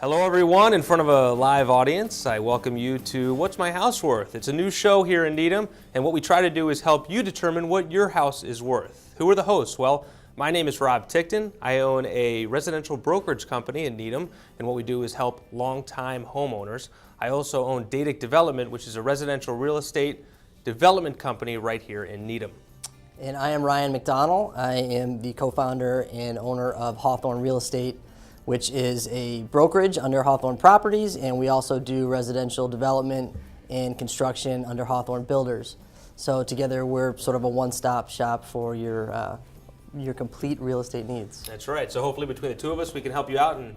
Hello everyone, in front of a live audience, I welcome you to What's My House Worth? It's a new show here in Needham, and what we try to do is help you determine what your house is worth. Who are the hosts? Well, my name is Rob Tickton. I own a residential brokerage company in Needham, and what we do is help longtime homeowners. I also own Dadic Development, which is a residential real estate development company right here in Needham. And I am Ryan McDonald. I am the co-founder and owner of Hawthorne Real Estate, which is a brokerage under Hawthorne Properties, and we also do residential development and construction under Hawthorne Builders. So together we're sort of a one-stop shop for your complete real estate needs. That's right. So hopefully between the two of us we can help you out and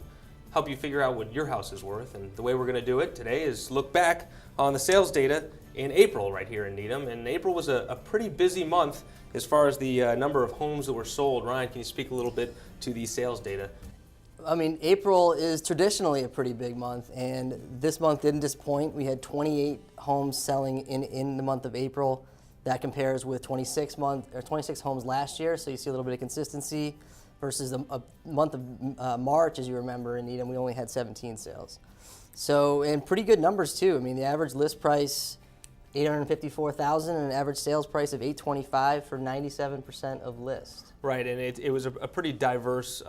help you figure out what your house is worth. And the way we're going to do it today is look back on the sales data in April right here in Needham. And April was a pretty busy month as far as the number of homes that were sold. Ryan, can you speak a little bit to the sales data? I mean, April is traditionally a pretty big month, and this month didn't disappoint. We had 28 homes selling in the month of April. That compares with 26 homes last year, so you see a little bit of consistency versus a month of March, as you remember, in Needham, we only had 17 sales. So, and pretty good numbers too. I mean, the average list price, $854,000, and an average sales price of $825 for 97% of list. Right, and it was a pretty diverse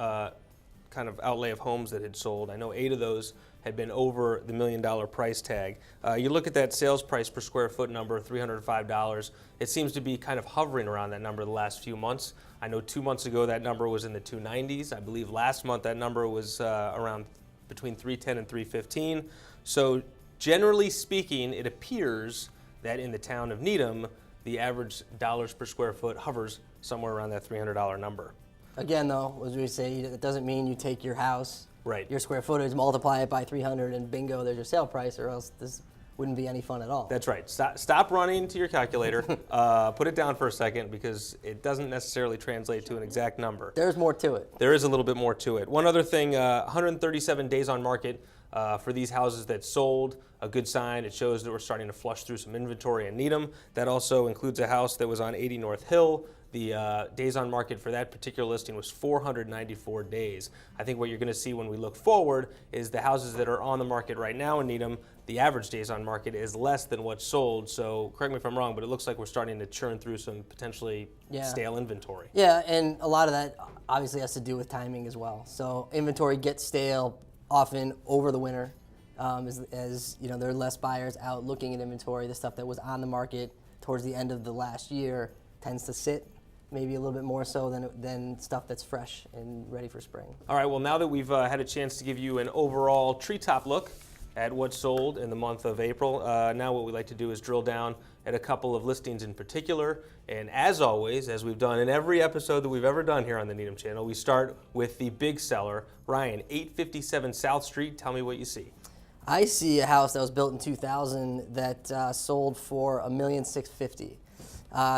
kind of outlay of homes that had sold. I know 8 of those had been over the $1 million price tag. You look at that sales price per square foot number, $305. It seems to be kind of hovering around that number the last few months. I know 2 months ago that number was in the 290s. I believe last month that number was around between 310 and 315. So generally speaking, it appears that in the town of Needham, the average dollars per square foot hovers somewhere around that $300 number. Again, though, as we say, it doesn't mean you take your house, right, your square footage, multiply it by 300, and bingo, there's your sale price, or else this wouldn't be any fun at all. That's right. Stop running to your calculator. Put it down for a second because it doesn't necessarily translate to an exact number. There's more to it. There is a little bit more to it. One other thing, 137 days on market for these houses that sold, a good sign. It shows that we're starting to flush through some inventory in Needham. That also includes a house that was on 80 North Hill. The days on market for that particular listing was 494 days. I think what you're going to see when we look forward is the houses that are on the market right now in Needham, the average days on market is less than what's sold. So correct me if I'm wrong, but it looks like we're starting to churn through some potentially stale inventory. Yeah, and a lot of that obviously has to do with timing as well. So inventory gets stale often over the winter, as you know, there are less buyers out looking at inventory. The stuff that was on the market towards the end of the last year tends to sit, maybe a little bit more so than stuff that's fresh and ready for spring. All right, well, now that we've had a chance to give you an overall treetop look at what sold in the month of April, now what we like to do is drill down at a couple of listings in particular. And as always, as we've done in every episode that we've ever done here on the Needham Channel, we start with the big seller. Ryan, 857 South Street, tell me what you see. I see a house that was built in 2000 that sold for $1,650,000.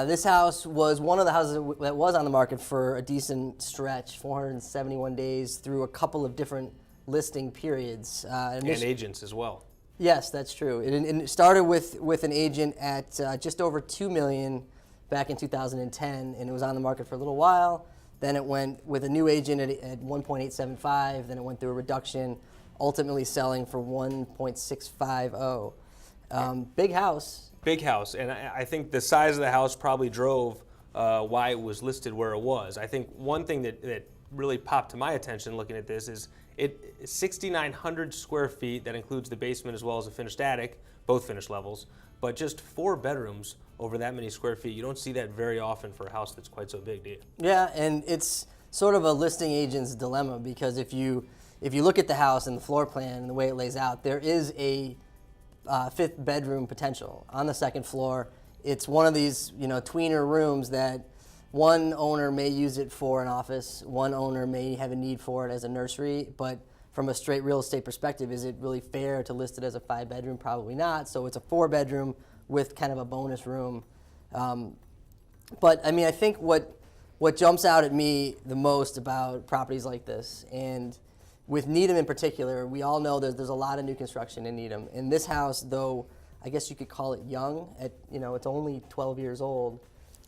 This house was one of the houses that was on the market for a decent stretch, 471 days through a couple of different listing periods. And agents as well. Yes, that's true. It started with an agent at just over $2 million back in 2010, and it was on the market for a little while. Then it went with a new agent at 1.875. Then it went through a reduction, ultimately selling for 1.650. Big house. Big house, and I think the size of the house probably drove why it was listed where it was. I think one thing that really popped to my attention looking at this is 6,900 square feet. That includes the basement as well as a finished attic, both finished levels, but just 4 bedrooms over that many square feet. You don't see that very often for a house that's quite so big, do you? Yeah, and it's sort of a listing agent's dilemma, because if you look at the house and the floor plan and the way it lays out, there is a 5th bedroom potential on the 2nd floor. It's one of these, tweener rooms that one owner may use it for an office, one owner may have a need for it as a nursery, but from a straight real estate perspective, is it really fair to list it as a 5 bedroom? Probably not. So it's a 4 bedroom with kind of a bonus room. But I mean, I think what jumps out at me the most about properties like this, and with Needham in particular, we all know there's a lot of new construction in Needham. And this house, though, I guess you could call it young, it's only 12 years old,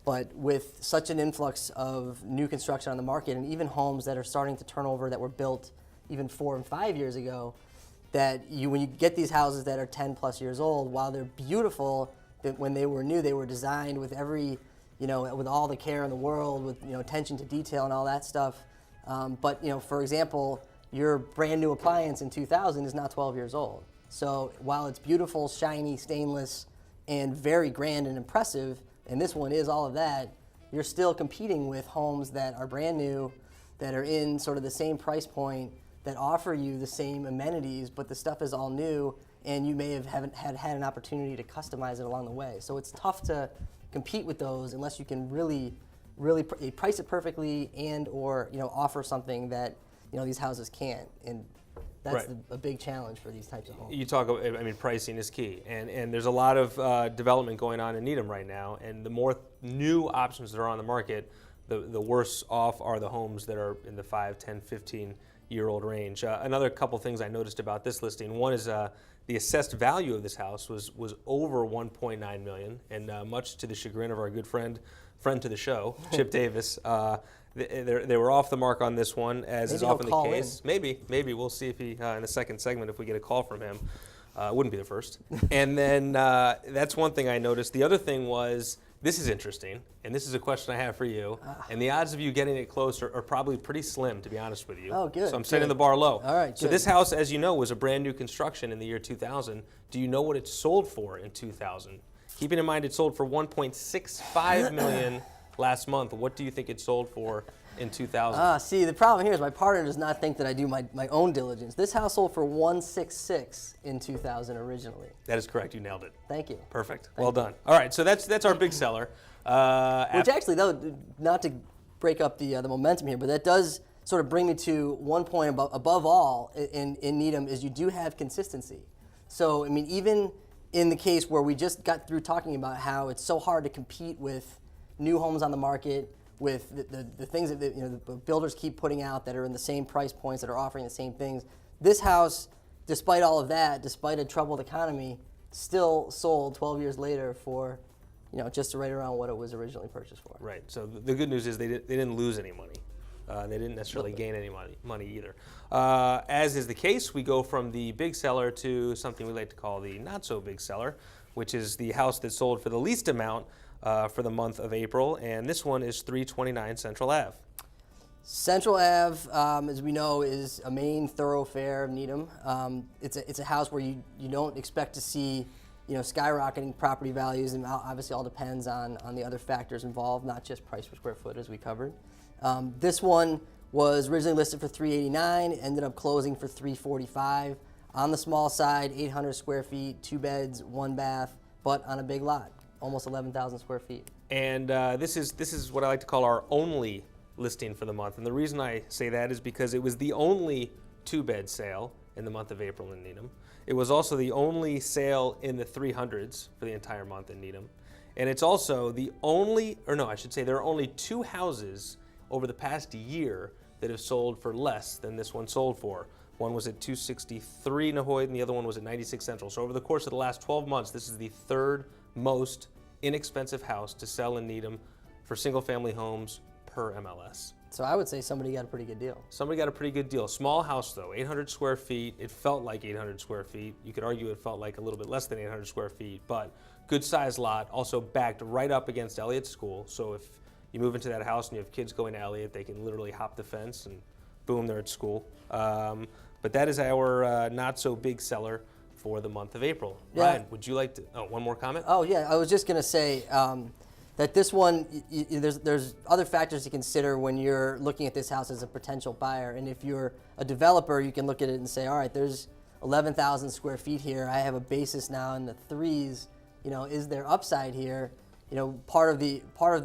but with such an influx of new construction on the market, and even homes that are starting to turn over that were built even 4 and 5 years ago, that when you get these houses that are 10 plus years old, while they're beautiful, that when they were new, they were designed with with all the care in the world, with attention to detail and all that stuff. But for example, your brand new appliance in 2000 is not 12 years old. So while it's beautiful, shiny, stainless, and very grand and impressive, and this one is all of that, you're still competing with homes that are brand new, that are in sort of the same price point, that offer you the same amenities, but the stuff is all new, and you may haven't had an opportunity to customize it along the way. So it's tough to compete with those unless you can really price it perfectly and/or offer something that these houses can't. And that's Right. a big challenge for these types of homes. You talk about, pricing is key, and there's a lot of development going on in Needham right now, and the more new options that are on the market, the worse off are the homes that are in the 5, 10, 15-year-old range. Another couple things I noticed about this listing, one is the assessed value of this house was over $1.9 million, and much to the chagrin of our good friend to the show, Chip Davis, they were off the mark on this one, as is often the case. Maybe we'll see if he in the second segment if we get a call from him. Wouldn't be the first. And then that's one thing I noticed. The other thing was, this is interesting, and this is a question I have for you. And the odds of you getting it close are probably pretty slim, to be honest with you. Oh, good. So I'm setting the bar low. All right. So this house, as you know, was a brand new construction in the year 2000. Do you know what it sold for in 2000? Keeping in mind it sold for $1.65 million last month. What do you think it sold for in 2000? See, the problem here is my partner does not think that I do my own diligence. This house sold for $166 in 2000 originally. That is correct. You nailed it. Thank you. Perfect. Well done. All right, so that's our big seller. Which actually, though, not to break up the momentum here, but that does sort of bring me to one point above all in Needham is you do have consistency. So, even in the case where we just got through talking about how it's so hard to compete with new homes on the market, with the things that the builders keep putting out that are in the same price points, that are offering the same things. This house, despite all of that, despite a troubled economy, still sold 12 years later for just right around what it was originally purchased for. Right. So the good news is they didn't lose any money. They didn't necessarily gain any money either. As is the case, we go from the big seller to something we like to call the not so big seller, which is the house that sold for the least amount for the month of April, and this one is 329 Central Ave. Central Ave, as we know, is a main thoroughfare of Needham. It's a house where you don't expect to see skyrocketing property values, and obviously all depends on the other factors involved, not just price per square foot, as we covered. This one was originally listed for $389, ended up closing for $345. On the small side, 800 square feet, 2 beds, 1 bath, but on a big lot, almost 11,000 square feet. And this is what I like to call our only listing for the month. And the reason I say that is because it was the only 2-bed sale in the month of April in Needham. It was also the only sale in the 300s for the entire month in Needham. And it's also the only, there are only 2 houses over the past year that have sold for less than this one sold for. One was at 263 Nahoyt and the other one was at 96 Central. So over the course of the last 12 months, this is the 3rd most inexpensive house to sell in Needham for single-family homes per MLS. So I would say somebody got a pretty good deal. Somebody got a pretty good deal. Small house though, 800 square feet. It felt like 800 square feet. You could argue it felt like a little bit less than 800 square feet, but good sized lot, also backed right up against Elliott's school. So if you move into that house and you have kids going to Elliott, they can literally hop the fence and boom, they're at school. But that is our not so big seller for the month of April. Yeah. Ryan, would you like to, one more comment? Oh yeah, I was just gonna say that this one, there's other factors to consider when you're looking at this house as a potential buyer. And if you're a developer, you can look at it and say, all right, there's 11,000 square feet here. I have a basis now in the 3s. Is there upside here? Part of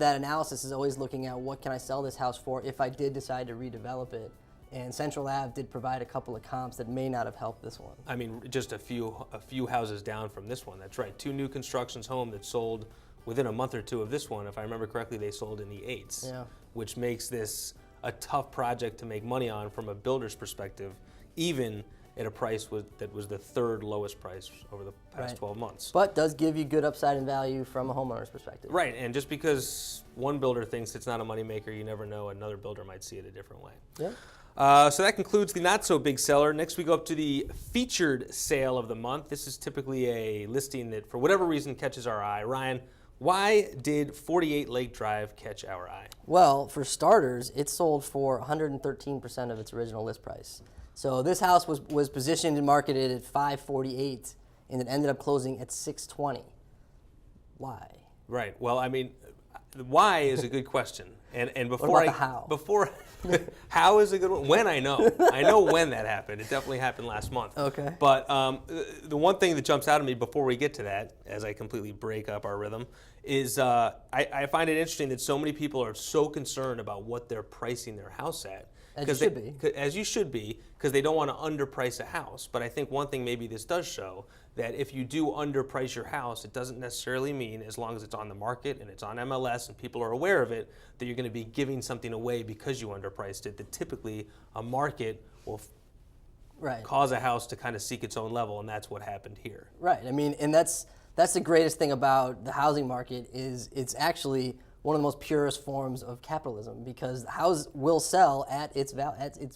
that analysis is always looking at what can I sell this house for if I did decide to redevelop it. And Central Ave did provide a couple of comps that may not have helped this one. Just a few houses down from this one. That's right. 2 new constructions home that sold within a month or two of this one. If I remember correctly, they sold in the 8s, which makes this a tough project to make money on from a builder's perspective, even at a price that was the 3rd lowest price over the past 12 months. But does give you good upside in value from a homeowner's perspective. Right, and just because one builder thinks it's not a moneymaker, you never know, another builder might see it a different way. Yeah. So that concludes the not so big seller. Next we go up to the featured sale of the month. This is typically a listing that for whatever reason catches our eye. Ryan, why did 48 Lake Drive catch our eye? Well, for starters, it sold for 113% of its original list price. So this house was positioned and marketed at $548, and it ended up closing at $620. Why? Right. Well, I mean, the why is a good question. And before What about the how? Before how is a good one? When I know when that happened. It definitely happened last month. Okay. But the one thing that jumps out at me before we get to that, as I completely break up our rhythm, is I find it interesting that so many people are so concerned about what they're pricing their house at. As you should be. As you should be, because they don't want to underprice a house. But I think one thing maybe this does show, that if you do underprice your house, it doesn't necessarily mean, as long as it's on the market and it's on MLS and people are aware of it, that you're going to be giving something away because you underpriced it. That typically a market will cause a house to kind of seek its own level, and that's what happened here. Right. I mean, and that's the greatest thing about the housing market is it's actually one of the most purest forms of capitalism, because the house will sell at its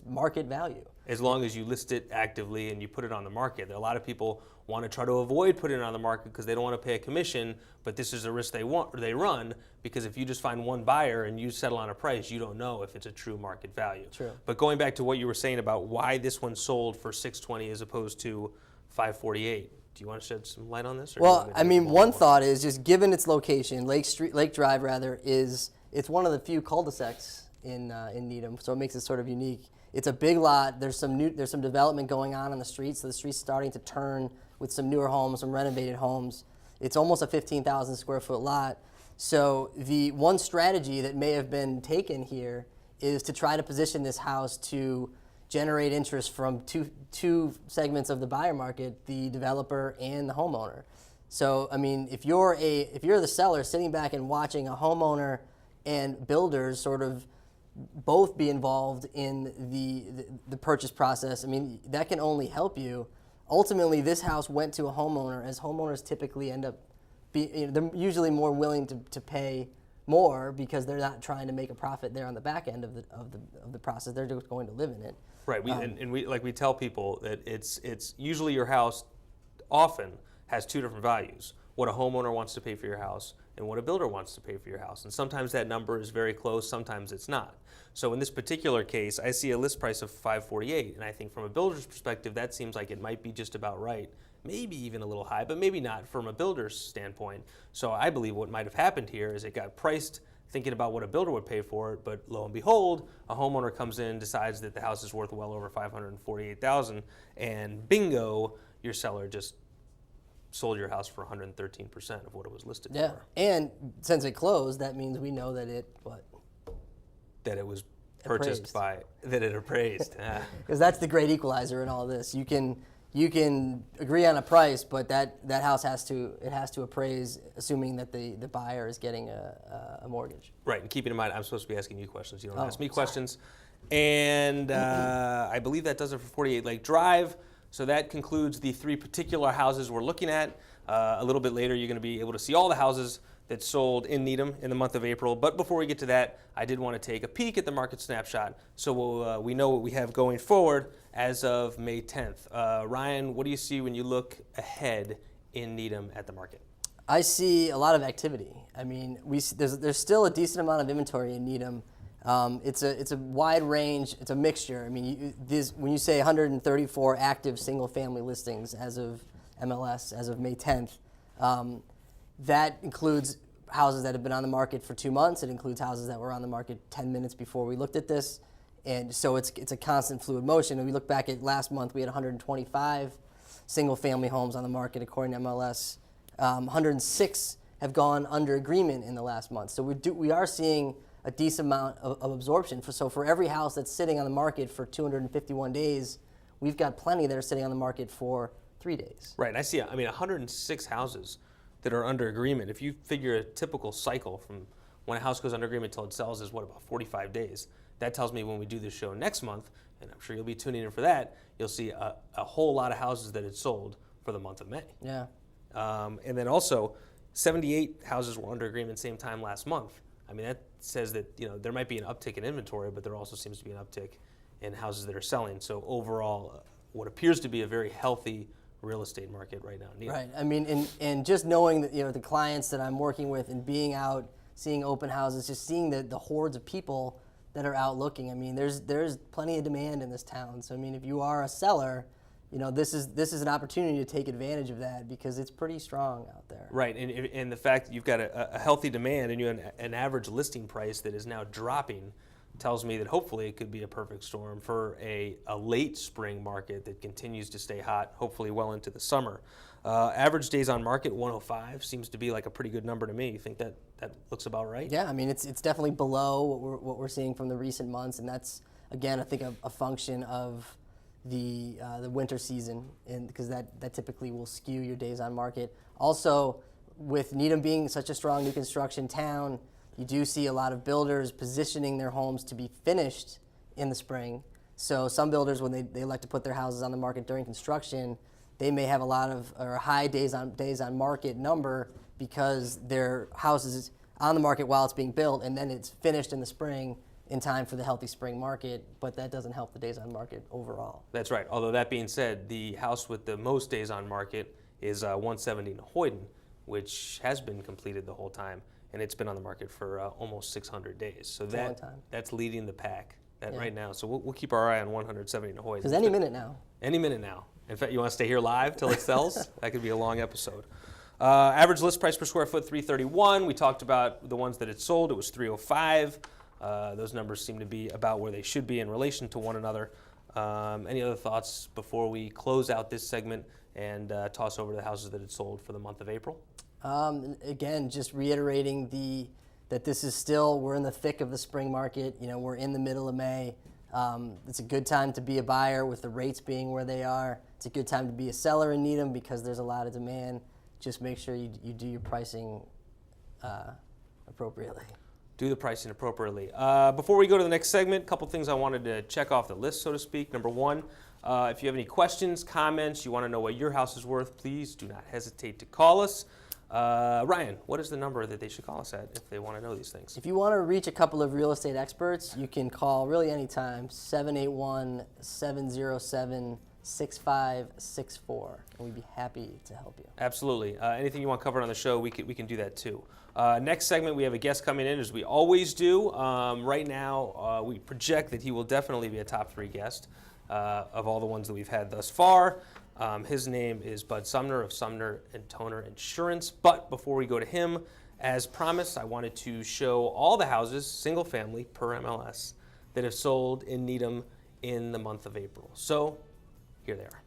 market value. As long as you list it actively and you put it on the market. A lot of people want to try to avoid putting it on the market because they don't want to pay a commission, but this is a risk they run, because if you just find one buyer and you settle on a price, you don't know if it's a true market value. True. But going back to what you were saying about why this one sold for $620 as opposed to $548, do you want to shed some light on this? Well, I mean, one thought is just given its location, Lake Drive rather, it's one of the few cul-de-sacs in Needham, so it makes it sort of unique. It's a big lot. There's some development going on the street, so the street's starting to turn with some newer homes, some renovated homes. It's almost a 15,000 square foot lot. So the one strategy that may have been taken here is to try to position this house to generate interest from two segments of the buyer market, the developer and the homeowner. So, I mean, if you're the seller sitting back and watching a homeowner and builders sort of both be involved in the purchase process, I mean, that can only help you. Ultimately, this house went to a homeowner, as homeowners typically end up they're usually more willing to pay more because they're not trying to make a profit there on the back end of the process. They're just going to live in it. Right. We tell people that it's usually your house often has two different values: what a homeowner wants to pay for your house and what a builder wants to pay for your house. And sometimes that number is very close, sometimes it's not. So in this particular case, I see a list price of $548, and I think from a builder's perspective, that seems like it might be just about right. Maybe even a little high, but maybe not from a builder's standpoint. So I believe what might have happened here is it got priced thinking about what a builder would pay for it, but lo and behold, a homeowner comes in, decides that the house is worth well over $548,000, and bingo, your seller just sold your house for 113% of what it was listed for. Yeah, and since it closed, that means we know that it was purchased that it appraised. Because that's the great equalizer in all this. You can agree on a price, but that house has to appraise, assuming that the buyer is getting a mortgage. Right, and keeping in mind, I'm supposed to be asking you questions. You don't ask me questions. And I believe that does it for 48 Lake Drive. So that concludes the three particular houses we're looking at. A little bit later, you're going to be able to see all the houses that sold in Needham in the month of April. But before we get to that, I did want to take a peek at the market snapshot so we know what we have going forward as of May 10th. Ryan, what do you see when you look ahead in Needham at the market? I see a lot of activity. I mean, there's still a decent amount of inventory in Needham. It's a wide range. It's a mixture. I mean, when you say 134 active single-family listings as of MLS as of May 10th, that includes houses that have been on the market for 2 months. It includes houses that were on the market 10 minutes before we looked at this, and so it's a constant fluid motion. And we look back at last month, we had 125 single-family homes on the market according to MLS. 106 have gone under agreement in the last month. So we are seeing a decent amount of absorption. So for every house that's sitting on the market for 251 days, we've got plenty that are sitting on the market for 3 days. Right, and I see, 106 houses that are under agreement. If you figure a typical cycle from when a house goes under agreement until it sells is about 45 days. That tells me when we do this show next month, and I'm sure you'll be tuning in for that, you'll see a whole lot of houses that had sold for the month of May. Yeah. And then also, 78 houses were under agreement same time last month. I mean, that says that there might be an uptick in inventory, but there also seems to be an uptick in houses that are selling. So overall, what appears to be a very healthy real estate market right now. Neil? Right. I mean, and just knowing that, the clients that I'm working with and being out, seeing open houses, just seeing the hordes of people that are out looking. I mean, there's plenty of demand in this town. So I mean, if you are a seller, this is an opportunity to take advantage of that because it's pretty strong out there. Right, and the fact that you've got a healthy demand and you have an average listing price that is now dropping tells me that hopefully it could be a perfect storm for a late spring market that continues to stay hot, hopefully well into the summer. Average days on market, 105, seems to be like a pretty good number to me. You think that looks about right? Yeah, I mean, it's definitely below what we're seeing from the recent months, and that's, again, I think a function of the winter season, because that typically will skew your days on market. Also, with Needham being such a strong new construction town, you do see a lot of builders positioning their homes to be finished in the spring. So some builders, when they like to put their houses on the market during construction, they may have a high days on market number because their house is on the market while it's being built, and then it's finished in the spring in time for the healthy spring market, but that doesn't help the days on market overall. That's right. Although that being said, the house with the most days on market is 170 Hoyden, which has been completed the whole time, and it's been on the market for almost 600 days. So It's a long time. That's leading the pack right now. So we'll keep our eye on 170 Hoyden. Because any minute now. Any minute now. In fact, you want to stay here live till it sells? That could be a long episode. Average list price per square foot, $331. We talked about the ones that had sold. It was $305. Those numbers seem to be about where they should be in relation to one another. Any other thoughts before we close out this segment and toss over the houses that had sold for the month of April? Again, just reiterating that this is still, we're in the thick of the spring market. We're in the middle of May. It's a good time to be a buyer with the rates being where they are. It's a good time to be a seller in Needham because there's a lot of demand. Just make sure you do your pricing appropriately. Do the pricing appropriately. Before we go to the next segment, a couple things I wanted to check off the list, so to speak. Number one, if you have any questions, comments, you want to know what your house is worth, please do not hesitate to call us. Ryan, what is the number that they should call us at if they want to know these things? If you want to reach a couple of real estate experts, you can call really anytime, 781-707-6564, and we'd be happy to help you. Absolutely. Anything you want covered on the show, we can do that too. Next segment, we have a guest coming in, as we always do. Right now, we project that he will definitely be a top 3 guest of all the ones that we've had thus far. His name is Bud Sumner of Sumner & Toner Insurance. But before we go to him, as promised, I wanted to show all the houses, single family per MLS, that have sold in Needham in the month of April. So here they are.